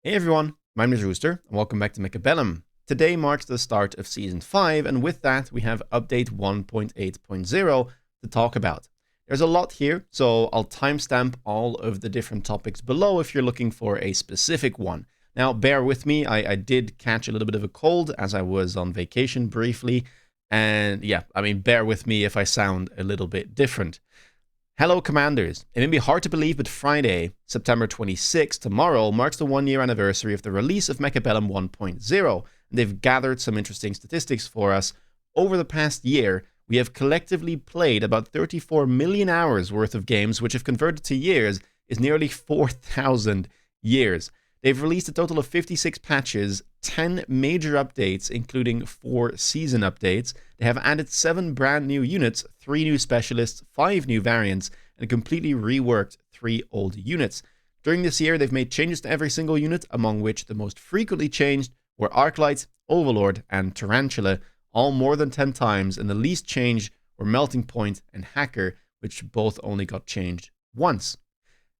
Hey everyone, my name is Rooster, and welcome back to Mechabellum. Today marks the start of Season 5, and with that we have Update 1.8.0 to talk about. There's a lot here, so I'll timestamp all of the different topics below if you're looking for a specific one. Now, bear with me, I did catch a little bit of a cold as I was on vacation briefly, and yeah, bear with me if I sound a little bit different. Hello, Commanders. It may be hard to believe, but Friday, September 26th, tomorrow, marks the one-year anniversary of the release of Mechabellum 1.0. They've gathered some interesting statistics for us. Over the past year, we have collectively played about 34 million hours worth of games, which, if converted to years, is nearly 4,000 years. They've released a total of 56 patches, 10 major updates, including 4 season updates. They have added 7 brand new units, 3 new specialists, 5 new variants, and completely reworked 3 old units. During this year, they've made changes to every single unit, among which the most frequently changed were Arclight, Overlord, and Tarantula, all more than 10 times, and the least changed were Melting Point and Hacker, which both only got changed once.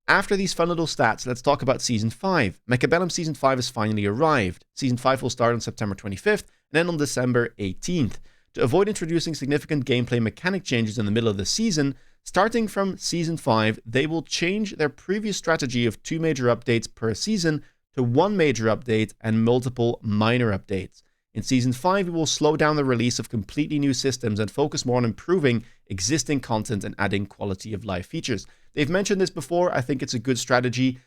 After these fun little stats, let's talk about Season 5. Mechabellum Season 5 has finally arrived. Season 5 will start on September 25th and end on December 18th. To avoid introducing significant gameplay mechanic changes in the middle of the season, starting from Season 5, they will change their previous strategy of 2 major updates per season to 1 major update and multiple minor updates. In Season 5, we will slow down the release of completely new systems and focus more on improving existing content and adding quality of life features. They've mentioned this before. I think it's a good strategy.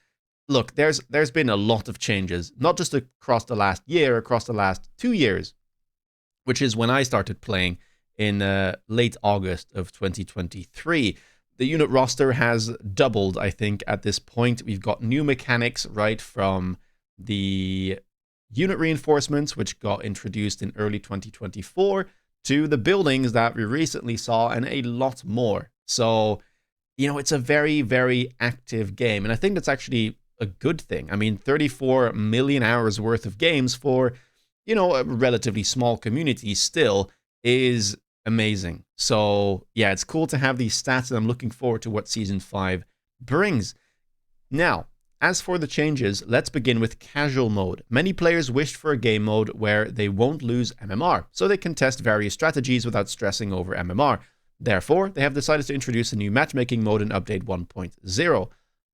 Look, there's been a lot of changes, not just across the last year, across the last 2 years, which is when I started playing in late August of 2023. The unit roster has doubled, I think, at this point. We've got new mechanics right from the unit reinforcements, which got introduced in early 2024, to the buildings that we recently saw, and a lot more. So, it's a very, very active game, and I think that's actually a good thing. 34 million hours worth of games for, a relatively small community still is amazing. So, yeah, it's cool to have these stats, and I'm looking forward to what Season 5 brings. Now, as for the changes, let's begin with casual mode. Many players wished for a game mode where they won't lose MMR, so they can test various strategies without stressing over MMR. Therefore, they have decided to introduce a new matchmaking mode in Update 1.0.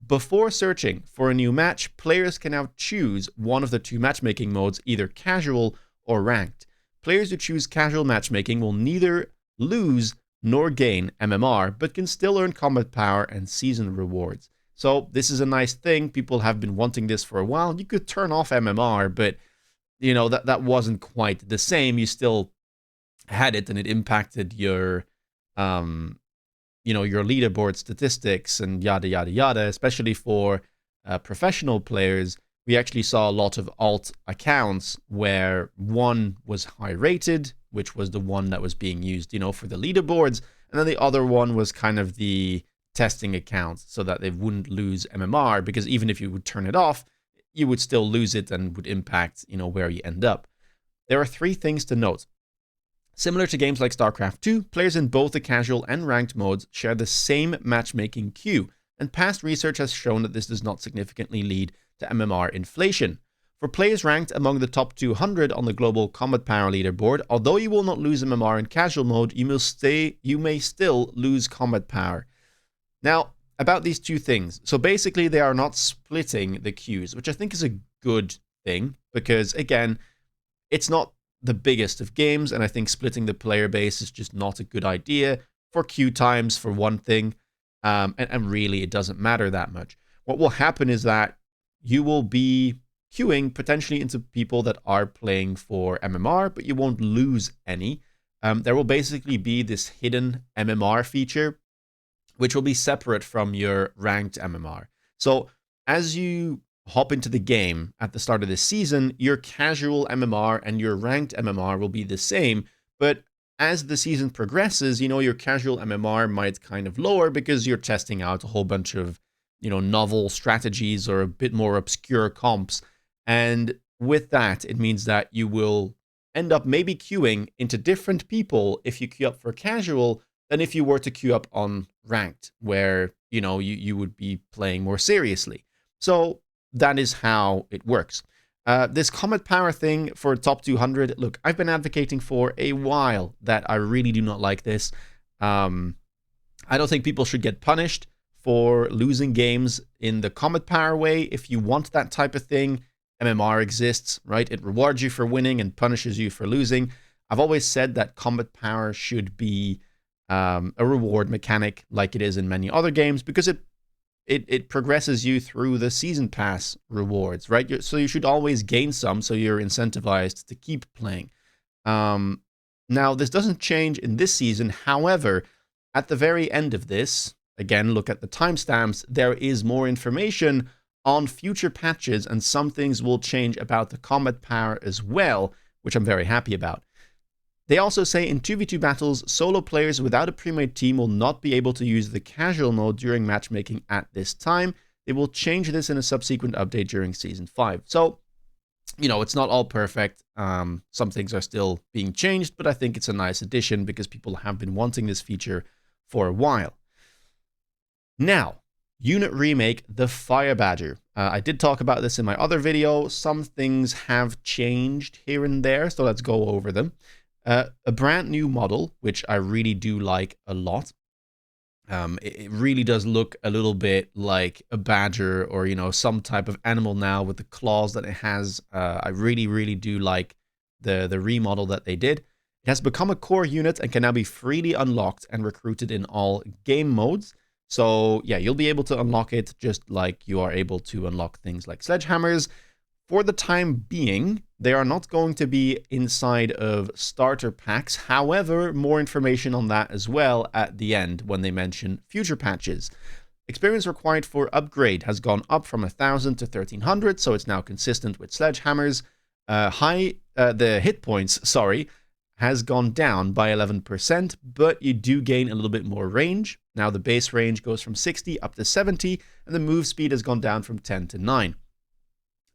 Before searching for a new match, players can now choose one of the 2 matchmaking modes, either casual or ranked. Players who choose casual matchmaking will neither lose nor gain MMR, but can still earn combat power and season rewards. So this is a nice thing. People have been wanting this for a while. You could turn off MMR, but that wasn't quite the same. You still had it, and it impacted your your leaderboard statistics and yada yada yada. Especially for professional players, we actually saw a lot of alt accounts where one was high rated, which was the one that was being used, for the leaderboards, and then the other one was kind of the testing accounts so that they wouldn't lose MMR, because even if you would turn it off, you would still lose it and would impact, where you end up. There are 3 things to note. Similar to games like StarCraft 2, players in both the casual and ranked modes share the same matchmaking queue, and past research has shown that this does not significantly lead to MMR inflation. For players ranked among the top 200 on the global combat power leaderboard, although you will not lose MMR in casual mode, you may still lose combat power. Now, about these 2 things. So basically, they are not splitting the queues, which I think is a good thing, because, again, it's not the biggest of games, and I think splitting the player base is just not a good idea for queue times, for one thing, and really, it doesn't matter that much. What will happen is that you will be queuing potentially into people that are playing for MMR, but you won't lose any. There will basically be this hidden MMR feature, which will be separate from your ranked MMR. So as you hop into the game at the start of this season, your casual MMR and your ranked MMR will be the same, but as the season progresses, your casual MMR might kind of lower because you're testing out a whole bunch of, novel strategies or a bit more obscure comps. And with that, it means that you will end up maybe queuing into different people if you queue up for casual than if you were to queue up on ranked, where, you would be playing more seriously. So that is how it works. This Comet Power thing for top 200, look, I've been advocating for a while that I really do not like this. I don't think people should get punished for losing games in the Comet Power way. If you want that type of thing, MMR exists, right? It rewards you for winning and punishes you for losing. I've always said that Comet Power should be a reward mechanic like it is in many other games, because it progresses you through the season pass rewards, right? So you should always gain some, so you're incentivized to keep playing. Now, this doesn't change in this season. However, at the very end of this, again, look at the timestamps, there is more information on future patches, and some things will change about the Comet Power as well, which I'm very happy about. They also say in 2v2 battles, solo players without a pre-made team will not be able to use the casual mode during matchmaking at this time. They will change this in a subsequent update during Season 5. So, you know, it's not all perfect. Some things are still being changed, but I think it's a nice addition because people have been wanting this feature for a while. Now, Unit Remake, the Fire Badger. I did talk about this in my other video. Some things have changed here and there, so let's go over them. A brand new model, which I really do like a lot. It really does look a little bit like a badger or, you know, some type of animal now with the claws that it has. I really, really do like the remodel that they did. It has become a core unit and can now be freely unlocked and recruited in all game modes. So yeah, you'll be able to unlock it just like you are able to unlock things like Sledgehammers. For the time being, they are not going to be inside of starter packs. However, more information on that as well at the end when they mention future patches. Experience required for upgrade has gone up from 1,000 to 1,300, so it's now consistent with Sledgehammers. The hit points, has gone down by 11%, but you do gain a little bit more range. Now the base range goes from 60 up to 70, and the move speed has gone down from 10 to 9.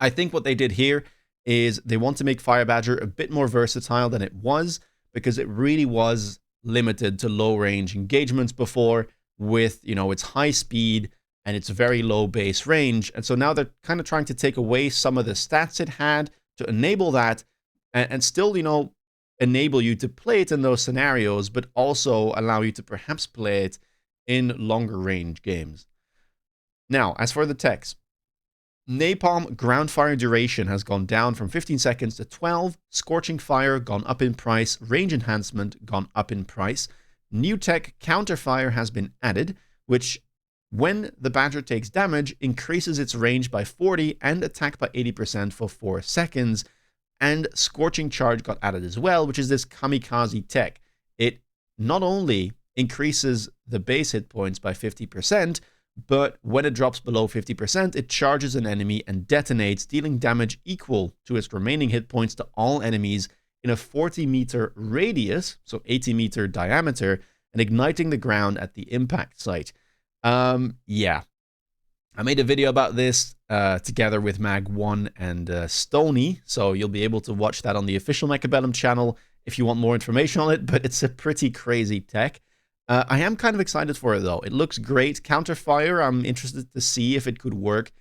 I think what they did here is they want to make Fire Badger a bit more versatile than it was, because it really was limited to low range engagements before with, you know, its high speed and its very low base range. And so now they're kind of trying to take away some of the stats it had to enable that and still, you know, enable you to play it in those scenarios, but also allow you to perhaps play it in longer range games. Now, as for the techs, Napalm ground fire duration has gone down from 15 seconds to 12. Scorching fire gone up in price. Range enhancement gone up in price. New tech counterfire has been added, which, when the Badger takes damage, increases its range by 40 and attack by 80% for 4 seconds. And Scorching Charge got added as well, which is this kamikaze tech. It not only increases the base hit points by 50%, but when it drops below 50%, it charges an enemy and detonates, dealing damage equal to its remaining hit points to all enemies in a 40-meter radius, so 80-meter diameter, and igniting the ground at the impact site. Yeah. I made a video about this together with Mag1 and Stony, so you'll be able to watch that on the official Mechabellum channel if you want more information on it, but it's a pretty crazy tech. I am kind of excited for it, though. It looks great. Counterfire, I'm interested to see if it could work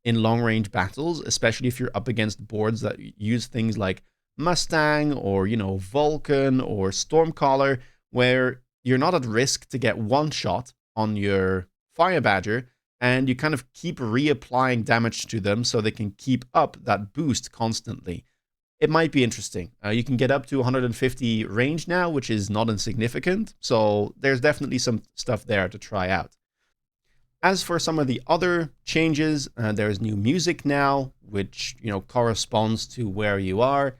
in long-range battles, especially if you're up against boards that use things like Mustang or, you know, Vulcan or Stormcaller, where you're not at risk to get one shot on your Fire Badger, and you kind of keep reapplying damage to them so they can keep up that boost constantly. It might be interesting. You can get up to 150 range now, which is not insignificant. So there's definitely some stuff there to try out. As for some of the other changes, there's new music now, which, you know, corresponds to where you are,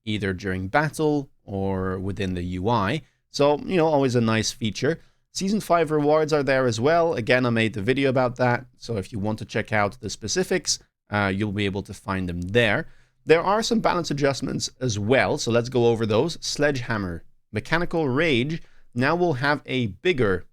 either during battle or within the UI. So, you know, always a nice feature. Season 5 rewards are there as well. Again, I made the video about that. So if you want to check out the specifics, you'll be able to find them there. There are some balance adjustments as well, so let's go over those. Sledgehammer. Mechanical Rage now will have a bigger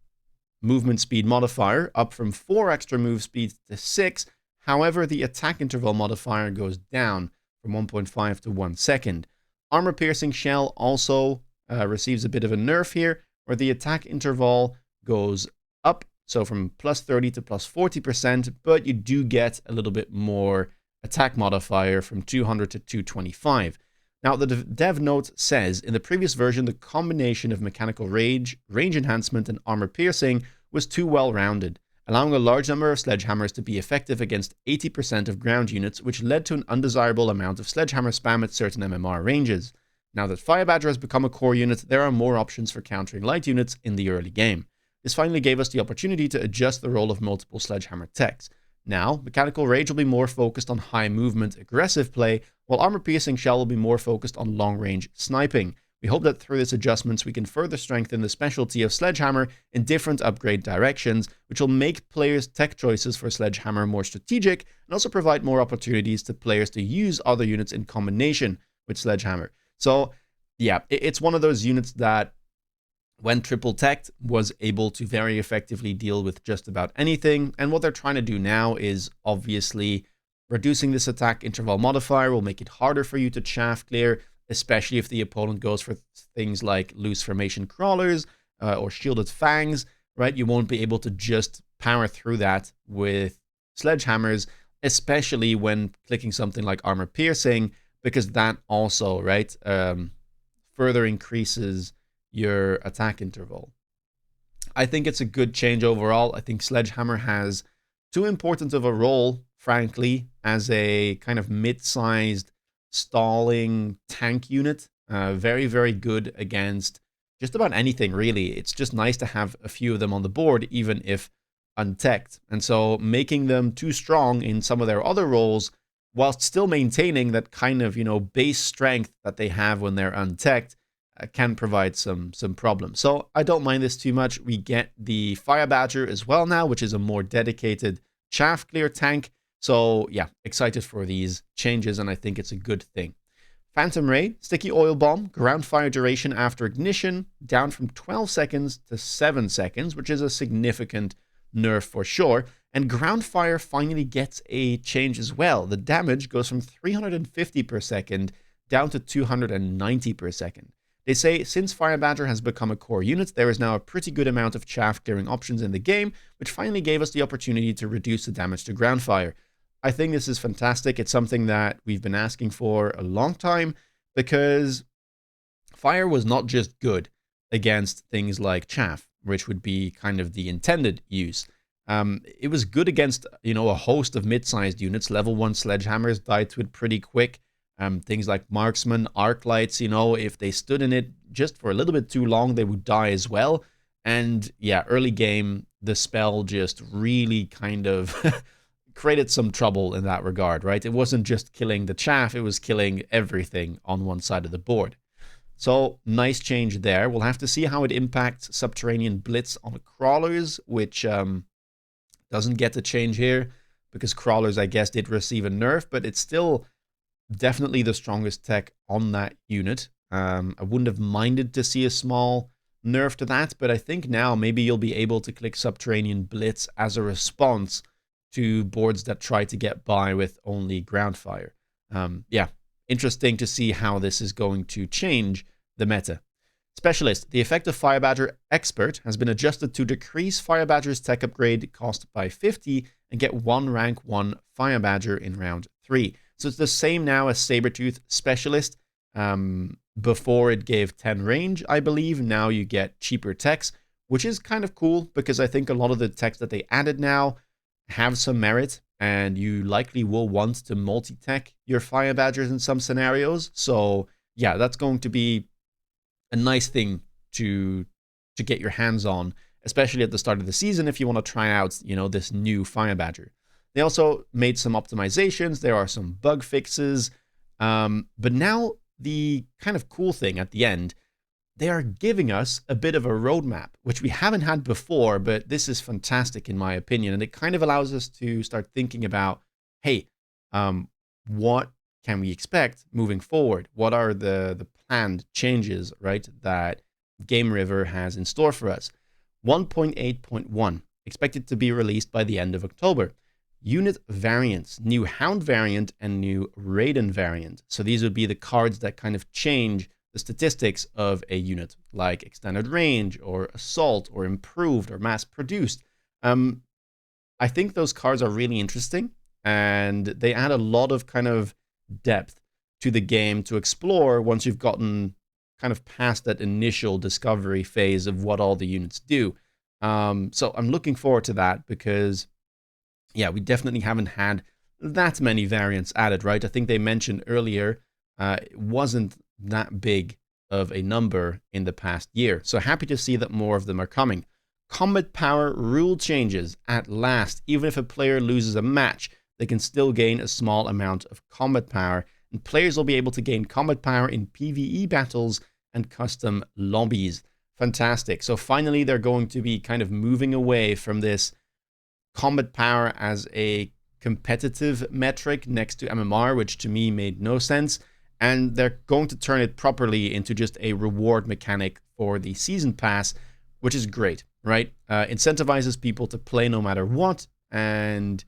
movement speed modifier, up from 4 extra move speeds to 6. However, the attack interval modifier goes down from 1.5 to 1 second. Armor Piercing Shell also receives a bit of a nerf here, where the attack interval goes up So from plus 30 to plus 40%, but you do get a little bit more attack modifier from 200 to 225. Now, the dev note says, in the previous version, the combination of mechanical range enhancement, and armor piercing was too well-rounded, allowing a large number of sledgehammers to be effective against 80% of ground units, which led to an undesirable amount of sledgehammer spam at certain MMR ranges. Now that Firebadger has become a core unit, there are more options for countering light units in the early game. This finally gave us the opportunity to adjust the role of multiple sledgehammer techs. Now, Mechanical Rage will be more focused on high movement, aggressive play, while Armor Piercing Shell will be more focused on long-range sniping. We hope that through these adjustments we can further strengthen the specialty of Sledgehammer in different upgrade directions, which will make players' tech choices for Sledgehammer more strategic and also provide more opportunities to players to use other units in combination with Sledgehammer. So, yeah, it's one of those units that, when triple teched, was able to very effectively deal with just about anything. And what they're trying to do now is obviously reducing this attack interval modifier will make it harder for you to chaff clear, especially if the opponent goes for things like loose formation crawlers or shielded fangs, right? You won't be able to just power through that with sledgehammers, especially when clicking something like armor piercing, because that also, right, further increases your attack interval. I think it's a good change overall. I think Sledgehammer has too important of a role, frankly, as a kind of mid-sized stalling tank unit. Very, very good against just about anything, really. It's just nice to have a few of them on the board, even if untechted. And so making them too strong in some of their other roles, whilst still maintaining that kind of, base strength that they have when they're untechted, can provide some problems. So I don't mind this too much. We get the Fire Badger as well now, which is a more dedicated chaff clear tank. So yeah, excited for these changes, and I think it's a good thing. Phantom Ray, Sticky Oil Bomb, ground fire duration after ignition, down from 12 seconds to 7 seconds, which is a significant nerf for sure. And ground fire finally gets a change as well. The damage goes from 350 per second down to 290 per second. They say, since Fire Badger has become a core unit, there is now a pretty good amount of chaff clearing options in the game, which finally gave us the opportunity to reduce the damage to ground fire. I think this is fantastic. It's something that we've been asking for a long time, because fire was not just good against things like chaff, which would be kind of the intended use. It was good against, a host of mid-sized units. Level 1 sledgehammers died to it pretty quick. Things like marksman, arc lights, if they stood in it just for a little bit too long, they would die as well. And yeah, early game, the spell just really kind of created some trouble in that regard, right? It wasn't just killing the chaff, it was killing everything on one side of the board. So nice change there. We'll have to see how it impacts Subterranean Blitz on crawlers, which doesn't get a change here, because crawlers, I guess, did receive a nerf, but it's still definitely the strongest tech on that unit. I wouldn't have minded to see a small nerf to that, but I think now maybe you'll be able to click Subterranean Blitz as a response to boards that try to get by with only ground fire. Yeah, interesting to see how this is going to change the meta. Specialist, the effect of Fire Badger Expert has been adjusted to decrease Fire Badger's tech upgrade cost by 50 and get 1 rank 1 Fire Badger in round 3. So it's the same now as Sabertooth Specialist. Before it gave 10 range, I believe. Now you get cheaper techs, which is kind of cool, because I think a lot of the techs that they added now have some merit, and you likely will want to multi-tech your Fire Badgers in some scenarios. So yeah, that's going to be a nice thing to get your hands on, especially at the start of the season if you want to try out, this new Fire Badger. They also made some optimizations. There are some bug fixes. But now the kind of cool thing at the end, they are giving us a bit of a roadmap, which we haven't had before, but this is fantastic in my opinion. And it kind of allows us to start thinking about, hey, what can we expect moving forward? What are the planned changes, right, that Game River has in store for us? 1.8.1, expected to be released by the end of October. Unit variants, new Hound variant and new Raiden variant. So these would be the cards that kind of change the statistics of a unit, like extended range or assault or improved or mass produced. I think those cards are really interesting, and they add a lot of kind of depth to the game to explore once you've gotten kind of past that initial discovery phase of what all the units do. So I'm looking forward to that because, yeah, we definitely haven't had that many variants added, right? I think they mentioned earlier it wasn't that big of a number in the past year. So happy to see that more of them are coming. Combat power rule changes at last. Even if a player loses a match, they can still gain a small amount of combat power, and players will be able to gain combat power in PvE battles and custom lobbies. Fantastic. So finally, they're going to be kind of moving away from this combat power as a competitive metric next to MMR, which to me made no sense, and they're going to turn it properly into just a reward mechanic for the season pass, which is great, right? Incentivizes people to play no matter what, and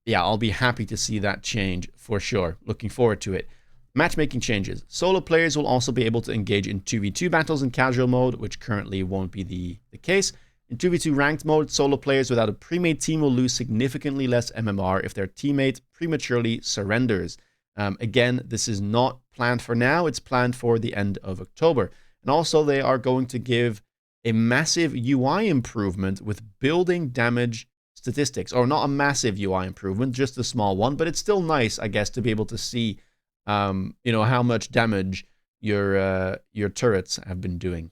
yeah, I'll be happy to see that change for sure. Looking forward to it. Matchmaking changes. Solo players will also be able to engage in 2v2 battles in casual mode, which currently won't be the case. In 2v2 ranked mode, solo players without a pre-made team will lose significantly less MMR if their teammate prematurely surrenders. Again, this is not planned for now. It's planned for the end of October. And also, they are going to give a massive UI improvement with building damage statistics. Or not a massive UI improvement, just a small one. But it's still nice, I guess, to be able to see, how much damage your turrets have been doing.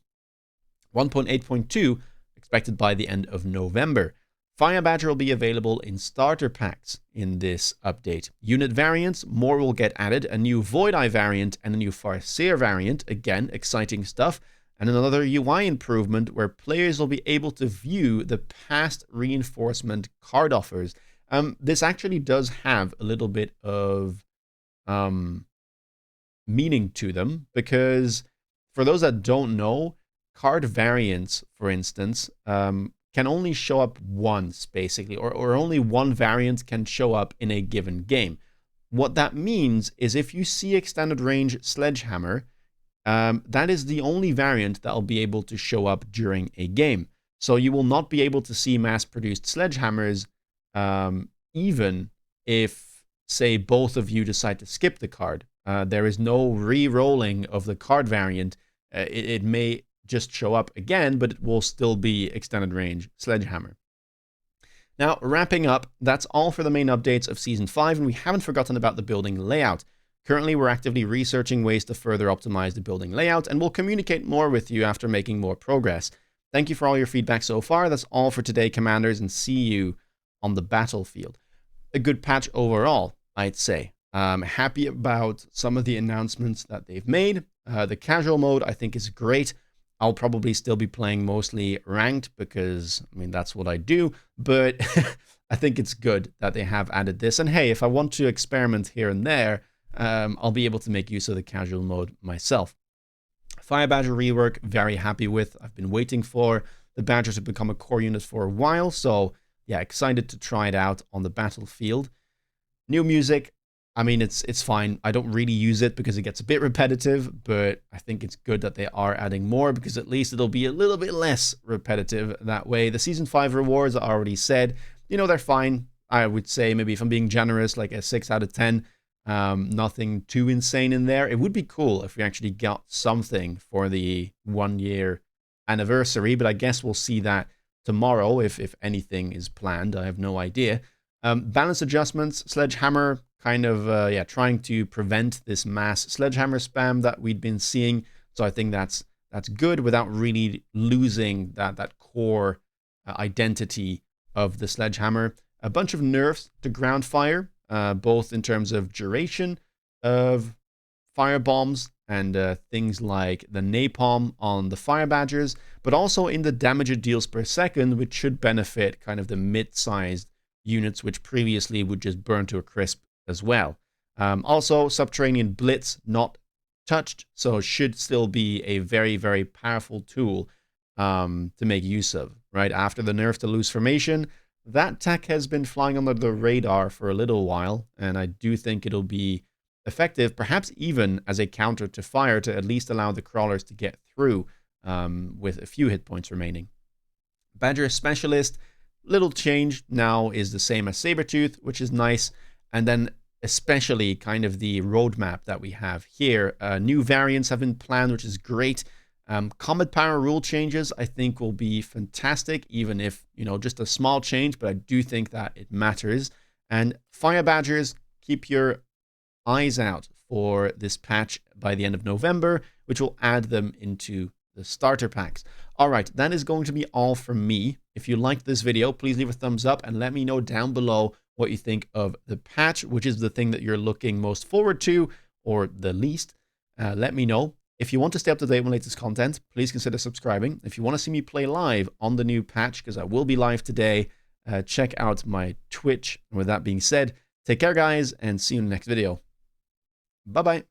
1.8.2 expected by the end of November. Fire Badger will be available in starter packs in this update. Unit variants, more will get added. A new Void Eye variant and a new Farseer variant. Again, exciting stuff. And another UI improvement where players will be able to view the past reinforcement card offers. This actually does have a little bit of meaning to them, because for those that don't know, card variants, for instance, can only show up once, basically, or only one variant can show up in a given game. What that means is if you see extended range Sledgehammer, that is the only variant that will be able to show up during a game. So you will not be able to see mass-produced Sledgehammers, even if, say, both of you decide to skip the card. There is no re-rolling of the card variant. It may just show up again, but it will still be extended range Sledgehammer. Now, wrapping up, that's all for the main updates of Season 5, and we haven't forgotten about the building layout. Currently, we're actively researching ways to further optimize the building layout, and we'll communicate more with you after making more progress. Thank you for all your feedback so far. That's all for today, Commanders, and see you on the battlefield. A good patch overall, I'd say. Happy about some of the announcements that they've made. The casual mode, I think, is great. I'll probably still be playing mostly ranked because, I mean, that's what I do. But I think it's good that they have added this. And hey, if I want to experiment here and there, I'll be able to make use of the casual mode myself. Fire Badger rework, very happy with. I've been waiting for the Badger to become a core unit for a while. So yeah, excited to try it out on the battlefield. New music. I mean, it's fine. I don't really use it because it gets a bit repetitive, but I think it's good that they are adding more because at least it'll be a little bit less repetitive that way. The Season 5 rewards, I already said, they're fine. I would say maybe if I'm being generous, like a 6 out of 10. Nothing too insane in there. It would be cool if we actually got something for the 1-year anniversary, but I guess we'll see that tomorrow if anything is planned. I have no idea. Balance adjustments, Sledgehammer, kind of trying to prevent this mass Sledgehammer spam that we'd been seeing. So I think that's good without really losing that core identity of the Sledgehammer. A bunch of nerfs to ground fire, both in terms of duration of fire bombs and things like the napalm on the Fire Badgers, but also in the damage it deals per second, which should benefit kind of the mid-sized units, which previously would just burn to a crisp as well. Also, Subterranean Blitz not touched, so should still be a very, very powerful tool to make use of, right? After the nerf to loose formation, that tech has been flying under the radar for a little while, and I do think it'll be effective, perhaps even as a counter to fire to at least allow the crawlers to get through with a few hit points remaining. Badger Specialist, little change now is the same as Sabertooth, which is nice. And then especially kind of the roadmap that we have here. New variants have been planned, which is great. Comet Power rule changes, I think, will be fantastic, even if, you know, just a small change, but I do think that it matters. And Fire Badgers, keep your eyes out for this patch by the end of November, which will add them into the starter packs. All right, that is going to be all from me. If you liked this video, please leave a thumbs up and let me know down below what you think of the patch, which is the thing that you're looking most forward to or the least. Let me know. If you want to stay up to date with latest content, please consider subscribing. If you want to see me play live on the new patch, because I will be live today, check out my Twitch. And with that being said, take care, guys, and see you in the next video. Bye-bye.